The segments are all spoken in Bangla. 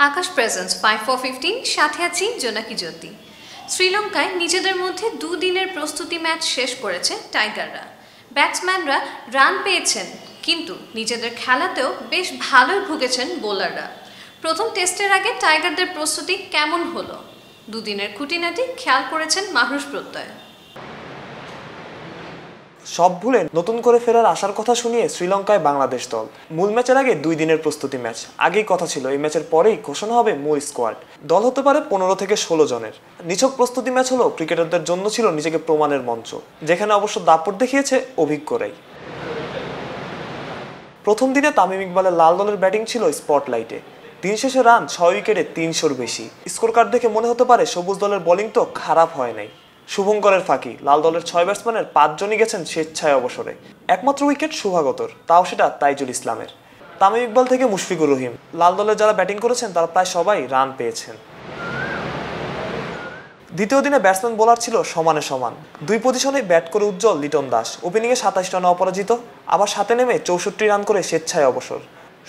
আকাশ প্রেজেন্স 5-4-15 সাথে আছি জোনাকি জ্যোতি। শ্রীলঙ্কায় নিজেদের মধ্যে দুদিনের প্রস্তুতি ম্যাচ শেষ করেছে টাইগাররা। ব্যাটসম্যানরা রান পেয়েছেন, কিন্তু নিজেদের খেলাতেও বেশ ভালোই ভুগেছেন বোলাররা। প্রথম টেস্টের আগে টাইগারদের প্রস্তুতি কেমন হলো, দুদিনের খুঁটিনাটি খেয়াল করেছেন মাহরুজ প্রত্যয়। সব ভুলে নতুন করে ফেরার আশার কথা শুনিয়ে শ্রীলঙ্কায় বাংলাদেশ দল। মূল ম্যাচের আগে 2 দিনের প্রস্তুতি ম্যাচ। আগেই কথা ছিল এই ম্যাচের পরেই ঘোষণা হবে মূল স্কোয়াড। দল হতে পারে 15 থেকে 16 জনের। নিছক প্রস্তুতি ম্যাচ হলো ক্রিকেটারদের জন্য ছিল নিজেকে প্রমাণের মঞ্চ, যেখানে অবশ্য দাপট দেখিয়েছে অভিজ্ঞরাই। প্রথম দিনে তামিম ইকবালের লাল দলের ব্যাটিং ছিল স্পটলাইটে। দিন শেষে রান 6 উইকেটে 300-র বেশি। স্কোর কার্ড দেখে মনে হতে পারে সবুজ দলের বোলিং তো খারাপ হয় নাই। শুভঙ্করের ফাঁকি, লাল দলের 6 ব্যাটসম্যানের 5 জনই গেছেন স্বেচ্ছায় অবসরে। একমাত্র উইকেট শুভাগতর, তাও সেটা তাইজুল ইসলামের। তামিম ইকবাল থেকে মুশফিকুর রহিম, লাল দলের যারা ব্যাটিং করেছেন তারা প্রায় সবাই রান পেয়েছেন। দ্বিতীয় দিনে ব্যাটসম্যান বোলার ছিল সমানে সমান। 2 পজিশনে ব্যাট করে উজ্জ্বল লিটন দাস, ওপেনিংয়ে 27 রানে অপরাজিত, আবার সাথে নেমে 64 রান করে স্বেচ্ছায় অবসর।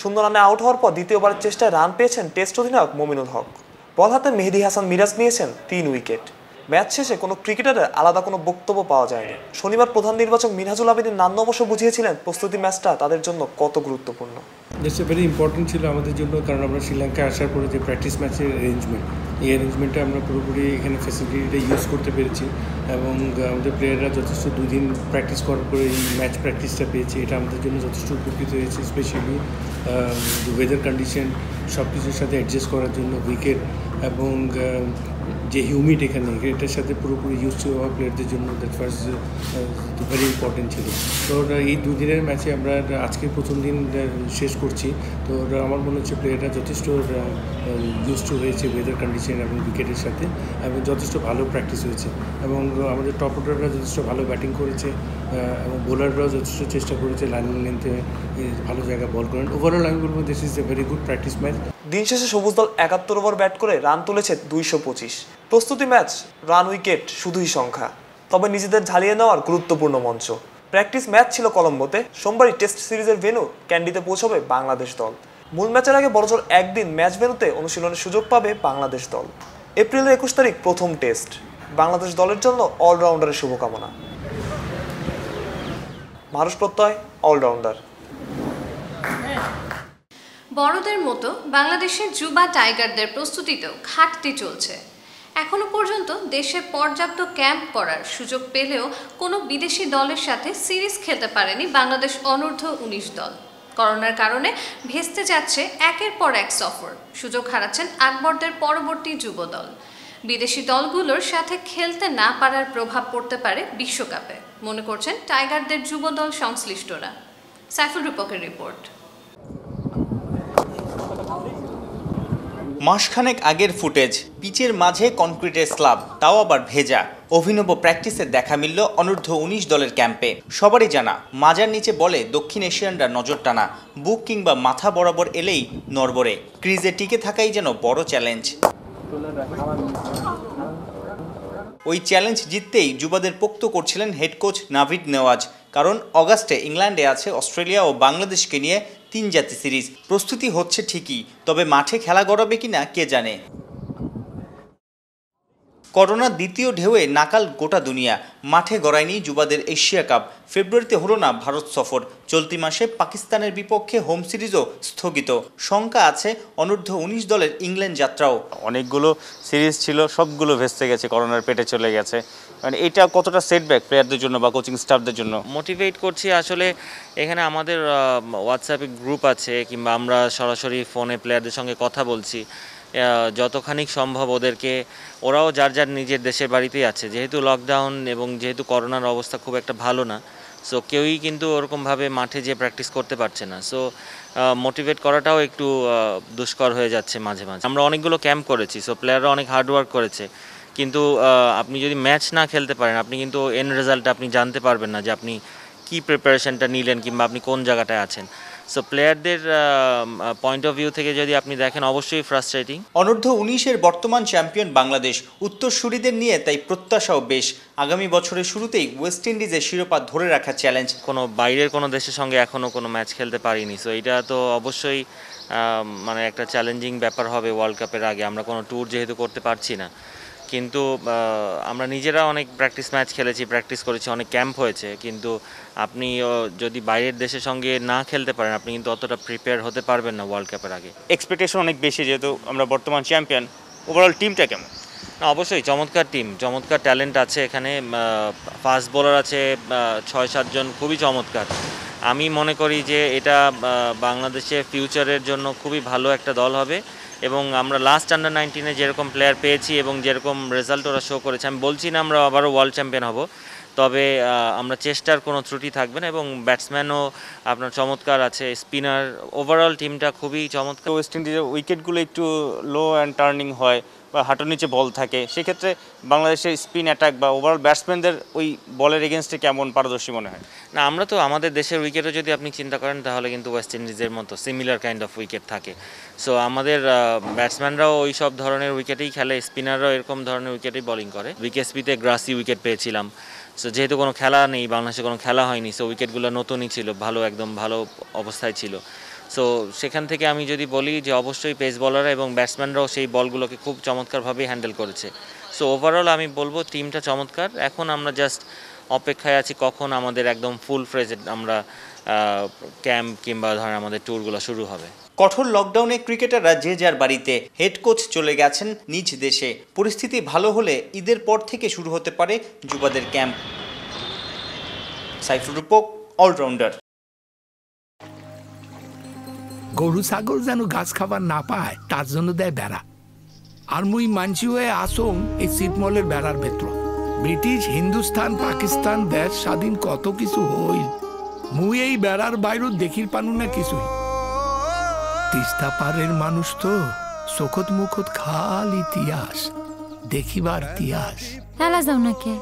0 রানে আউট হওয়ার পর দ্বিতীয়বারের চেষ্টায় রান পেয়েছেন টেস্ট অধিনায়ক মমিনুল হক। বল হাতে মেহেদী হাসান মিরাজ নিয়েছেন 3 উইকেট। ম্যাচ শেষে কোনো ক্রিকেটারের আলাদা কোনো বক্তব্য পাওয়া যায়নি। শনিবার প্রধান নির্বাচক মিনহাজুল আবেদীন নান্নু অবশ্য বুঝিয়েছিলেন প্রস্তুতি ম্যাচটা তাদের জন্য কত গুরুত্বপূর্ণ। দ্যাটস ভেরি ইম্পর্টেন্ট ছিল আমাদের জন্য, কারণ আমরা শ্রীলঙ্কায় আসার পরে যে প্র্যাকটিস ম্যাচের অ্যারেঞ্জমেন্ট, এই অ্যারেঞ্জমেন্টে আমরা পুরোপুরি এখানে ফ্যাসিলিটিটা ইউজ করতে পেরেছি এবং আমাদের প্লেয়াররা যথেষ্ট 2 দিন প্র্যাকটিস করার পরে এই ম্যাচ প্র্যাকটিসটা পেয়েছে। এটা আমাদের জন্য যথেষ্ট উপকৃত হয়েছে, স্পেশালি ওয়েদার কন্ডিশন সব কিছুর সাথে অ্যাডজাস্ট করার জন্য উইকেট এবং যে হিউমিড এখানে এটার সাথে পুরোপুরি ইউজ হওয়া প্লেয়ারদের জন্য দ্যাট ওয়াজ ভেরি ইম্পর্টেন্ট ছিল। তো এই 2 দিনের ম্যাচে আমরা আজকে প্রথম দিন শেষ করছি, তো আমার মনে হচ্ছে প্লেয়াররা যথেষ্ট ইউজ টু হয়েছে ওয়েদার কন্ডিশন এবং উইকেটের সাথে, এবং যথেষ্ট ভালো প্র্যাকটিস হয়েছে এবং আমাদের টপ অর্ডাররা যথেষ্ট ভালো ব্যাটিং করেছে এবং বোলাররাও যথেষ্ট চেষ্টা করেছে লাইন লেন্থে ভালো জায়গায় বল করেন। ওভারঅল আমি বলবো this is a very good practice match. দিন শেষে সবুজ দল 71 ওভার ব্যাট করে রান তুলেছে 225। প্রস্তুতি ম্যাচ, রান উইকেট শুধুই সংখ্যা, তবে নিজেদের ঝালিয়ে নেওয়ার গুরুত্বপূর্ণ মঞ্চ। প্র্যাকটিস ম্যাচ ছিল কলম্বোতে, সোমবারই টেস্ট সিরিজের ভেন্যু ক্যান্ডিতে পৌঁছবে বাংলাদেশ দল। মূল ম্যাচের আগে বড়জোর একদিন ম্যাচ ভেন্যুতে অনুশীলনের সুযোগ পাবে বাংলাদেশ দল। এপ্রিলের 21 তারিখ প্রথম টেস্ট। বাংলাদেশ দলের জন্য অলরাউন্ডারের শুভকামনা। মাহরুজ প্রত্যয়, অলরাউন্ডার। বড়দের মতো বাংলাদেশের যুবা টাইগারদের প্রস্তুতিতেও ঘাটতি চলছে। এখনো পর্যন্ত দেশে পর্যাপ্ত ক্যাম্প করার সুযোগ পেলেও কোনো বিদেশি দলের সাথে সিরিজ খেলতে পারেনি বাংলাদেশ অনূর্ধ্ব 19 দল। করোনার কারণে ভেস্তে যাচ্ছে একের পর এক সফর, সুযোগ হারাচ্ছেন আকবরদের পরবর্তী যুব দল। বিদেশি দলগুলোর সাথে খেলতে না পারার প্রভাব পড়তে পারে বিশ্বকাপে, মনে করছেন টাইগারদের যুব দল সংশ্লিষ্টরা। সাইফুল রূপকের রিপোর্ট। মাসখানেক আগের ফুটেজ, পিচের মাঝে কনক্রিটের স্ল্যাব, তাও আবার ভেজা। অভিনব প্র্যাকটিসে দেখা মিলল অনূর্ধ্ব 19 দলের ক্যাম্পে। সবারই জানা মাজার নিচে বলে দক্ষিণ এশিয়ানরা নজর টানা, বুক কিংবা মাথা বরাবর এলেই নড়বড়ে। ক্রিজে টিকে থাকাই যেন বড় চ্যালেঞ্জ। ওই চ্যালেঞ্জ জিততেই যুবাদের পোক্ত করছিলেন হেড কোচ নাভিদ নেওয়াজ, কারণ অগাস্টে ইংল্যান্ডে আছে অস্ট্রেলিয়া ও বাংলাদেশকে নিয়ে 3 জাতি সিরিজ। প্রস্তুতি হচ্ছে ঠিকই, তবে মাঠে খেলা গড়াবে কিনা কে জানে। করোনার দ্বিতীয় ঢেউয়ে নাকাল গোটা দুনিয়া, মাঠে গড়ায়নি যুবাদের এশিয়া কাপ। ফেব্রুয়ারিতে হলো না ভারত সফর, চলতি মাসে পাকিস্তানের বিপক্ষে হোম সিরিজও স্থগিত। শঙ্কা আছে অনূর্ধ্ব 19 দলের ইংল্যান্ড যাত্রাও। অনেকগুলো সিরিজ ছিল, সবগুলো ভেস্তে গেছে, করোনার পেটে চলে গেছে। মানে এটা কতটা সেটব্যাক প্লেয়ারদের জন্য বা কোচিং স্টাফদের জন্য? মোটিভেট করছি আসলে, এখানে আমাদের হোয়াটসঅ্যাপে গ্রুপ আছে কিংবা আমরা সরাসরি ফোনে প্লেয়ারদের সঙ্গে কথা বলছি। যতখানি সম্ভব ওদেরকে, ওরাও যার যার নিজের দেশের বাড়িতেই আছে, যেহেতু লকডাউন এবং যেহেতু করোনার অবস্থা খুব একটা ভালো না, সো কেউই কিন্তু ওরকমভাবে মাঠে যেয়ে প্র্যাকটিস করতে পারছে না। সো মোটিভেট করাটাও একটু দুষ্কর হয়ে যাচ্ছে মাঝে মাঝে। আমরা অনেকগুলো ক্যাম্প করেছি, সো প্লেয়াররা অনেক হার্ডওয়ার্ক করেছে, কিন্তু আপনি যদি ম্যাচ না খেলতে পারেন আপনি কিন্তু এন্ড রেজাল্টটা আপনি জানতে পারবেন না যে আপনি কী প্রিপারেশনটা নিলেন কিংবা আপনি কোন জায়গাটায় আছেন। সো প্লেয়ারদের পয়েন্ট অফ ভিউ থেকে যদি আপনি দেখেন অবশ্যই ফ্রাস্ট্রেটিং। অনূর্ধ্ব 19-এর বর্তমান চ্যাম্পিয়ন বাংলাদেশ, উত্তরসূরিদের নিয়ে তাই প্রত্যাশাও বেশ। আগামী বছরের শুরুতেই ওয়েস্ট ইন্ডিজের শিরোপা ধরে রাখা চ্যালেঞ্জ। কোনো বাইরের কোনো দেশের সঙ্গে এখনও কোনো ম্যাচ খেলতে পারিনি, সো এটা তো অবশ্যই মানে একটা চ্যালেঞ্জিং ব্যাপার হবে ওয়ার্ল্ড কাপের আগে। আমরা কোনো ট্যুর যেহেতু করতে পারছি না, কিন্তু আমরা নিজেরা অনেক প্র্যাকটিস ম্যাচ খেলেছি, প্র্যাকটিস করেছি, অনেক ক্যাম্প হয়েছে, কিন্তু আপনি যদি বাইরের দেশের সঙ্গে না খেলতে পারেন আপনি কিন্তু অতটা প্রিপেয়ার হতে পারবেন না ওয়ার্ল্ড কাপের আগে। এক্সপেকটেশন অনেক বেশি, যেহেতু আমরা বর্তমান চ্যাম্পিয়ন। ওভারঅল টিমটা কেমন? না, অবশ্যই চমৎকার টিম, চমৎকার ট্যালেন্ট আছে এখানে। ফাস্ট বোলার আছে 6-7 জন, খুবই চমৎকার। আমি মনে করি যে এটা বাংলাদেশের ফিউচারের জন্য খুবই ভালো একটা দল হবে। এবং আমরা লাস্ট আন্ডার 19-এ যেরকম প্লেয়ার পেয়েছি এবং যেরকম রেজাল্ট ওরা শো করেছে, আমি বলছি না আমরা আবারও ওয়ার্ল্ড চ্যাম্পিয়ন হব, তবে আমরা চেষ্টার কোনো ত্রুটি থাকবে না। এবং ব্যাটসম্যানও আপনার চমৎকার আছে, স্পিনার, ওভারঅল টিমটা খুবই চমৎকার। ওয়েস্ট ইন্ডিজের উইকেটগুলো একটু লো অ্যান্ড টার্নিং হয় বা হাঁটুর নিচে বল থাকে, সেক্ষেত্রে বাংলাদেশের স্পিন অ্যাটাক বা ওভারঅল ব্যাটসম্যানদের ওই বলের এগেনস্টে কেমন পারদর্শী মনে হয়? না, আমরা তো আমাদের দেশের উইকেটও যদি আপনি চিন্তা করেন তাহলে কিন্তু ওয়েস্ট ইন্ডিজের মতো সিমিলার কাইন্ড অফ উইকেট থাকে। সো আমাদের ব্যাটসম্যানরাও ওই সব ধরনের উইকেটেই খেলে, স্পিনাররাও এরকম ধরনের উইকেটেই বোলিং করে। বিকেএসপিতে গ্রাসি উইকেট পেয়েছিলাম। সো যেহেতু কোনো খেলা নেই, বাংলাদেশে কোনো খেলা হয়নি, সো উইকেটগুলো নতুনই ছিল, ভালো, একদম ভালো অবস্থায় ছিল। সো সেখান থেকে আমি যদি বলি যে অবশ্যই পেস বলাররা এবং ব্যাটসম্যানরাও সেই বলগুলোকে খুব চমৎকারভাবেই হ্যান্ডেল করেছে। সো ওভারঅল আমি বলবো টিমটা চমৎকার। এখন আমরা জাস্ট অপেক্ষায় আছি কখন আমাদের একদম ফুল ফ্রেজ আমরা ক্যাম্প কিংবা ধরেন আমাদের ট্যুরগুলো শুরু হবে। কঠোর লকডাউনে ক্রিকেটাররা যে যার বাড়িতে, হেড কোচ চলে গেছেন নিজ দেশে। পরিস্থিতি ভালো হলে ঈদের পর থেকে শুরু হতে পারে যুবাদের ক্যাম্প। সাইফুর রূপক, অলরাউন্ডার। গরু ছাগল যেন ঘাস খাবার না পায় তার জন্য দেয় বেড়া। আর মুই মানছি হয়ে আসং এই ছিটমলের বেড়ার ভেতর। ব্রিটিশ, হিন্দুস্তান, পাকিস্তান দেশ স্বাধীন কত কিছু হইল, মুই এই বেড়ার বাইরে দেখির পানু না কিছুই। তিস্তা পারের মানুষ তো চোখত মুখত খাল ইতিহাস, দেখিবার ইতিহাস। হেলা যাও নাকি?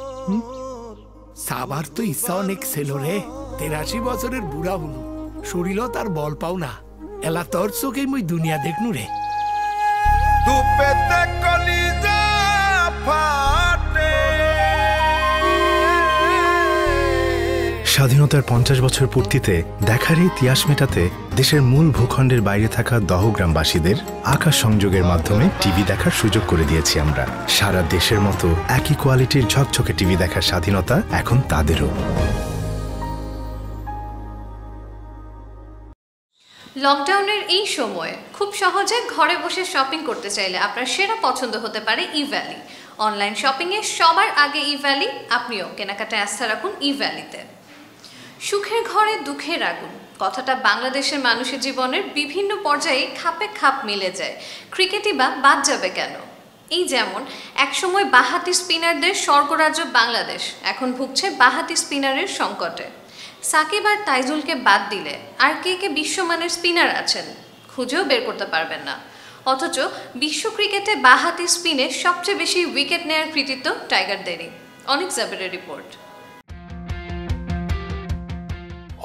সাবার তো ইচ্ছা অনেক ছিল রে। 83 বছরের বুড়া হলু, শরীরও তার বল পাও না। এলা তোর চোখেই মুই দুনিয়া দেখনু রে। স্বাধীনতার 50 বছর পূর্তিতে দেখার ইতিহাস মেটাতে দেশের মূল ভূখণ্ডের বাইরে থাকা দহগ্রামবাসীদের আকাশ সংযোগের মাধ্যমে টিভি দেখার সুযোগ করে দিয়েছি আমরা। সারা দেশের মতো একই কোয়ালিটির ঝকঝকে টিভি দেখার স্বাধীনতা এখন তাদেরও। লকডাউনের এই সময়ে খুব সহজে ঘরে বসে শপিং করতে চাইলে আপনার সেরা পছন্দ হতে পারে ই-ভ্যালি। অনলাইন শপিংয়ে সবার আগে ই-ভ্যালি। আপনিও কেনাকাটায় আস্থা রাখুন ই-ভ্যালিতে। সুখের ঘরে দুঃখের আগুন কথাটা বাংলাদেশের মানুষের জীবনের বিভিন্ন পর্যায়ে খাপে খাপ মিলে যায়। ক্রিকেটই বা বাদ যাবে কেন? এই যেমন একসময় বাঁহাতি স্পিনারদের স্বর্গরাজ্য বাংলাদেশ এখন ভুগছে বাঁহাতি স্পিনারের সংকটে। সাকিব আর তাইজুলকে বাদ দিলে আর কে কে বিশ্বমানের স্পিনার আছেন খুঁজেও বের করতে পারবেন না। অথচ বিশ্ব ক্রিকেটে বাঁহাতি স্পিনে সবচেয়ে বেশি উইকেট নেয়ার কৃতিত্ব টাইগারদেরই। অনেক জাবেরের রিপোর্ট।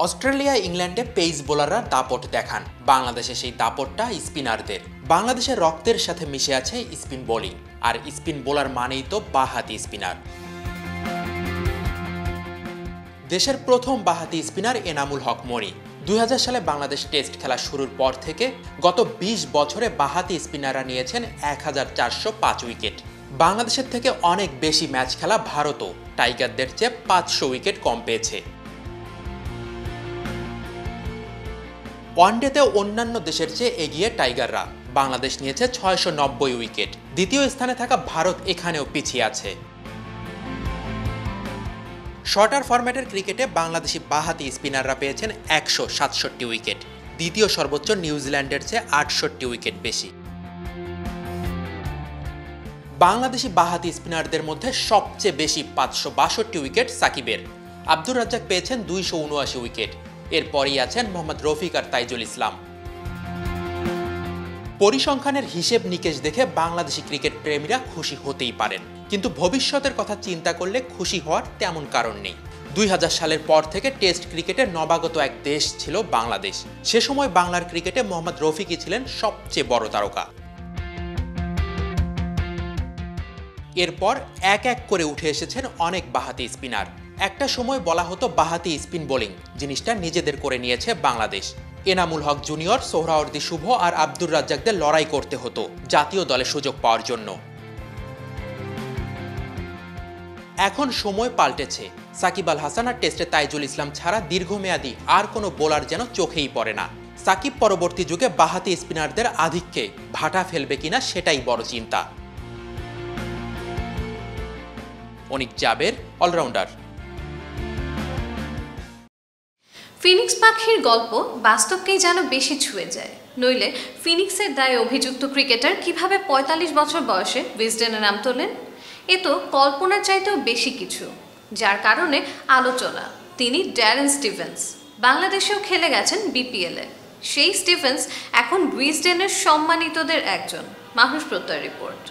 অস্ট্রেলিয়া, ইংল্যান্ডে পেস বোলাররা দাপট দেখান। বাংলাদেশে সেই দাপটটা স্পিনারদের। বাংলাদেশের রক্তের সাথে মিশে আছে স্পিন বোলিং, আর স্পিন বোলার মানেই তো বাঁহাতি স্পিনার। দেশের প্রথম বাঁহাতি স্পিনার এনামুল হক মনি। 2000 সালে বাংলাদেশ টেস্ট খেলা শুরুর পর থেকে গত 20 বছরে বাঁহাতি স্পিনাররা নিয়েছেন 1405 উইকেট। বাংলাদেশের থেকে অনেক বেশি ম্যাচ খেলা ভারতও টাইগারদের চেয়ে 500 উইকেট কম পেয়েছে। ওয়ানডেতে অন্যান্য দেশের চেয়ে এগিয়ে টাইগাররা। বাংলাদেশ নিয়েছে 690 উইকেট। দ্বিতীয় স্থানে থাকা ভারত এখানেও পিছিয়ে আছে। শর্টার ফরম্যাটের ক্রিকেটে বাংলাদেশি বাঁহাতি স্পিনাররা পেয়েছেন 167 উইকেট। দ্বিতীয় সর্বোচ্চ নিউজিল্যান্ডের চেয়ে 68 উইকেট বেশি। বাংলাদেশি বাঁহাতি স্পিনারদের মধ্যে সবচেয়ে বেশি 562 উইকেট সাকিবের। আব্দুর রাজ্জাক পেয়েছেন 279 উইকেট। এরপরই আছেন মোহাম্মদ রফিক আর তাইজুল ইসলাম। পরিসংখ্যানের হিসেব নিকেশ দেখে বাংলাদেশি ক্রিকেট প্রেমীরা খুশি হতেই পারেন, কিন্তু ভবিষ্যতের কথা চিন্তা করলে খুশি হওয়ার তেমন কারণ নেই। 2000 সালের পর থেকে টেস্ট ক্রিকেটের নবাগত এক দেশ ছিল বাংলাদেশ। সে সময় বাংলার ক্রিকেটে মোহাম্মদ রফিকই ছিলেন সবচেয়ে বড় তারকা। এরপর এক এক করে উঠে এসেছেন অনেক বাঁহাতি স্পিনার। একটা সময় বলা হতো বাঁহাতি স্পিন বোলিং জিনিসটা নিজেদের করে নিয়েছে বাংলাদেশ। এনামুল হক জুনিয়র, সোহরাওয়ার্দী শুভ আর আব্দুর রাজ্জাকদের লড়াই করতে হতো জাতীয় দলে সুযোগ পাওয়ার জন্য। এখন সময় পাল্টেছে। সাকিব আল হাসান আর টেস্টে তাইজুল ইসলাম ছাড়া দীর্ঘমেয়াদী আর কোনো বোলার যেন চোখেই পড়ে না। সাকিব পরবর্তী যুগে বাঁহাতি স্পিনারদের আধিক্যে ভাটা ফেলবে কিনা সেটাই বড় চিন্তা। অনিক জাবের, অলরাউন্ডার। ফিনিক্স পাখির গল্প বাস্তবকেই যেন বেশি ছুঁয়ে যায়। নইলে ফিনিক্সের দায়ে অভিযুক্ত ক্রিকেটার কিভাবে 45 বছর বয়সে উইজডেনে নাম তোলেন? এ তো কল্পনার চাইতেও বেশি কিছু, যার কারণে আলোচনা। তিনি ড্যারেন স্টিভেন্স। বাংলাদেশেও খেলে গেছেন বিপিএলে। সেই স্টিভেন্স এখন উইজডেনের সম্মানিতদের একজন। মাহরুজ প্রত্যয় রিপোর্ট।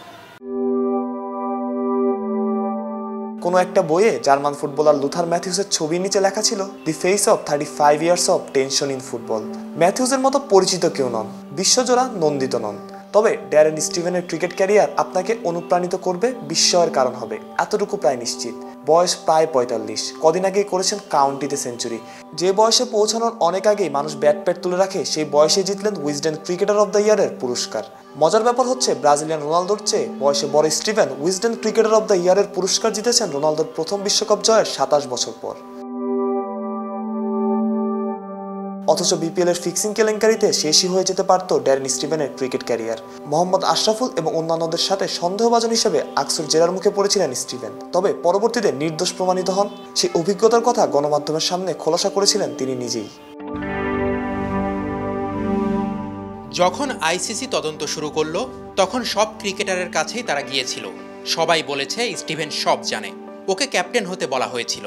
কোনো একটা বইয়ে জার্মান ফুটবলার লুথার ম্যাথিউসের ছবির নিচে লেখা ছিল, the face of 35 years of tension in football. ম্যাথিউসের মতো পরিচিত কেউ নন, বিশ্বজোড়া নন্দিত নন, তবে ড্যারেন স্টিভেনের ক্রিকেট ক্যারিয়ার আপনাকে অনুপ্রাণিত করবে, বিস্ময়ের কারণ হবে, এতটুকু প্রায় নিশ্চিত। বয়স প্রায় 45, কদিন আগেই করেছেন কাউন্টিতে সেঞ্চুরি। যে বয়সে পৌঁছানোর অনেক আগেই মানুষ ব্যাট প্যাট তুলে রাখে, সেই বয়সে জিতলেন উইজডেন ক্রিকেটার অব দ্য ইয়ারের পুরস্কার। মজার ব্যাপার হচ্ছে, ব্রাজিলিয়ান রোনালদোর চেয়ে বয়সে বড় Steven Wisden cricketer of the ইয়ারের পুরস্কার জিতেছেন রোনালদোর প্রথম বিশ্বকাপ জয়ের 27 বছর পর। অথচ বিপিএলের ফিক্সিং কেলেঙ্কারিতে শেষই হয়ে যেতে পারত ড্যারেন স্টিভেনের ক্রিকেট ক্যারিয়ার। মোহাম্মদ আশরাফুল এবং অন্যান্যদের সাথে সন্দেহভাজন হিসেবে আকসুর জেরার মুখে পড়েছিলেন স্টিভেন। তবে পরবর্তীতে নির্দোষ প্রমাণিত হন। সেই অভিজ্ঞতার কথা গণমাধ্যমের সামনে খোলাসা করেছিলেন তিনি নিজেই। যখন আইসিসি তদন্ত শুরু করলো, তখন সব ক্রিকেটারের কাছেই তারা গিয়েছিল। সবাই বলেছে স্টিভেন সব জানে, ওকে ক্যাপ্টেন হতে বলা হয়েছিল।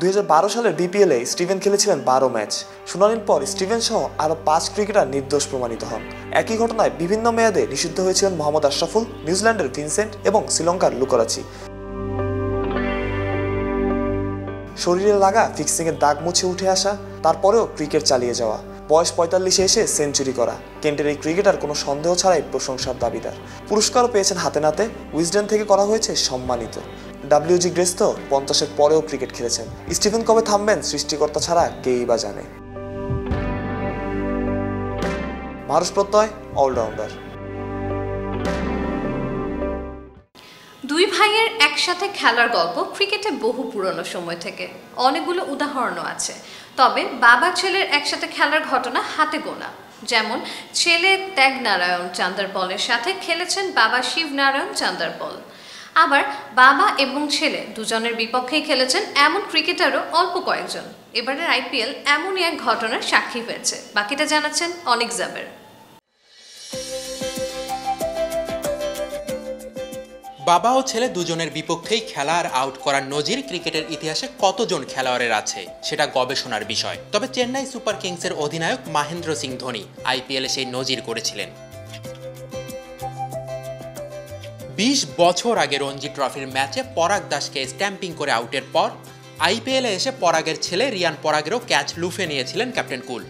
2012 সালের বিপিএলে স্টিভেন খেলেছিলেন 12 ম্যাচ। শুনানির পর স্টিভেন সহ আরও 5 ক্রিকেটার নির্দোষ প্রমাণিত হন। একই ঘটনায় বিভিন্ন মেয়াদে নিষিদ্ধ হয়েছিলেন মোহাম্মদ আশরাফুল, নিউজিল্যান্ডের ভিনসেন্ট এবং শ্রীলঙ্কার লুকরাচি। শরীরে লাগা ফিক্সিংয়ের দাগ মুছে উঠে আসা, তারপরেও ক্রিকেট চালিয়ে যাওয়া, বয়স 45-এ এসে সেঞ্চুরি করা, কেন্টের এই ক্রিকেটার কোনো সন্দেহ ছাড়াই প্রশংসার দাবিদার। পুরস্কারও পেয়েছেন হাতে নাতে, উইজডেন থেকে করা হয়েছে সম্মানিত। WG গ্রেস তো 50-এর পরেও ক্রিকেট খেলেছেন। স্টিভেন কবে থামবেন সৃষ্টিকর্তা ছাড়া কেই বা জানে। মাহরুজ প্রত্যয়, অলরাউন্ডার। দুই ভাইয়ের একসাথে খেলার গল্প ক্রিকেটে বহু পুরনো সময় থেকে। অনেকগুলো উদাহরণও আছে, তবে বাবা ছেলের একসাথে খেলার ঘটনা হাতে গোনা। যেমন ছেলে ত্যাগ নারায়ণ চান্দারপলের সাথে খেলেছেন বাবা শিব নারায়ণ চান্দারপল। আবার বাবা এবং ছেলে দুজনের বিপক্ষেই খেলেছেন এমন ক্রিকেটারও অল্প কয়েকজন। এবারের IPL এমনই এক ঘটনার সাক্ষী হয়েছে। বাকিটা জানাচ্ছেন অনিক জাবের। বাবা ও ছেলে দুজনের বিপক্ষেই খেলা আর আউট করার নজির ক্রিকেটের ইতিহাসে কতজন খেলোয়াড়ের আছে সেটা গবেষণার বিষয়। তবে চেন্নাই সুপার কিংসের অধিনায়ক মহেন্দ্র সিং ধোনি IPL-এ সেই নজির করেছিলেন। 20 বছর আগে রঞ্জি ট্রফির ম্যাচে পরাগ দাসকে স্ট্যাম্পিং করে আউটের পর IPL-এ এসে পরাগের ছেলে রিয়ান পরাগেরও ক্যাচ লুফে নিয়েছিলেন ক্যাপ্টেন কুল।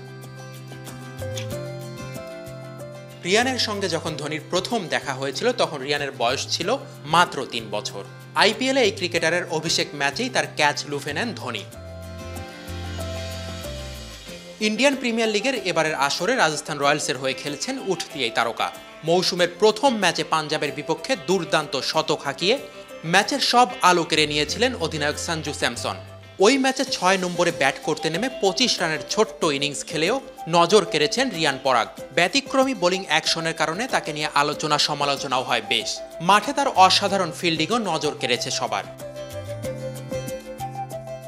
রিয়ানের সঙ্গে যখন ধোনির প্রথম দেখা হয়েছিল, তখন রিয়ানের বয়স ছিল মাত্র 3 বছর। IPL-এ এই ক্রিকেটারের অভিষেক ম্যাচেই তার ক্যাচ লুফে নেন ধোনি। ইন্ডিয়ান প্রিমিয়ার লিগের এবারের আসরে রাজস্থান রয়্যালসের হয়ে খেলেছেন উঠতি এই তারকা। মৌসুমের প্রথম ম্যাচে পাঞ্জাবের বিপক্ষে দুর্দান্ত শতক হাঁকিয়ে ম্যাচের সব আলো কেড়ে নিয়েছিলেন অধিনায়ক সঞ্জু স্যামসন। ওই ম্যাচে 6 নম্বরে ব্যাট করতে নেমে 25 রানের ছোট্ট ইনিংস খেলেও নজর কেড়েছেন রিয়ান পরাগ। ব্যতিক্রমী বোলিং অ্যাকশনের কারণে তাকে নিয়ে আলোচনা সমালোচনাও হয় বেশ। মাঠে তার অসাধারণ ফিল্ডিংও নজর কেড়েছে সবার।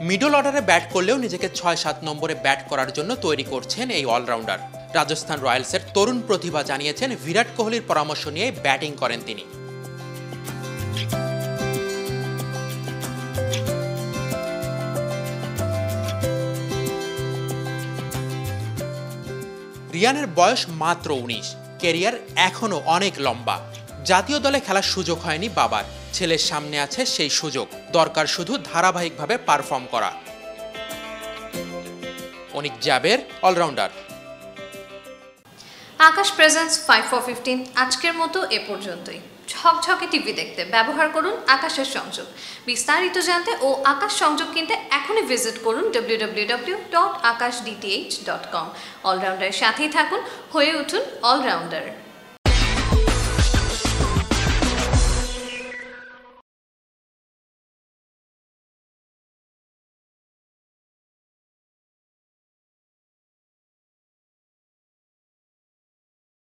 মিডল অর্ডারে ব্যাট করলেও নিজেকে 6-7 নম্বরে ব্যাট করার জন্য তৈরি করছেন এই অলরাউন্ডার। রাজস্থান রয়্যালসের তরুণ প্রতিভা জানিয়েছেন বিরাট কোহলির পরামর্শ নিয়ে ব্যাটিং করেন তিনি। রিয়ানের বয়স মাত্র 19, ক্যারিয়ার এখনও অনেক লম্বা। জাতীয় দলে খেলার সুযোগ হয়নি বাবার। ছেলের সামনে আছে সেই সুযোগ, দরকার শুধু ধারাবাহিকভাবে পারফর্ম করা। অনিক জাবের, অলরাউন্ডার। আকাশ প্রেজেন্স 5/4/15 আজকের মতো এ পর্যন্তই। ঝকঝকে টিভি দেখতে ব্যবহার করুন আকাশের সংযোগ। বিস্তারিত জানতে ও আকাশ সংযোগ কিনতে এখনই ভিজিট করুন www.akashdth.com। অলরাউন্ডারের সাথেই থাকুন, হয়ে উঠুন অলরাউন্ডার।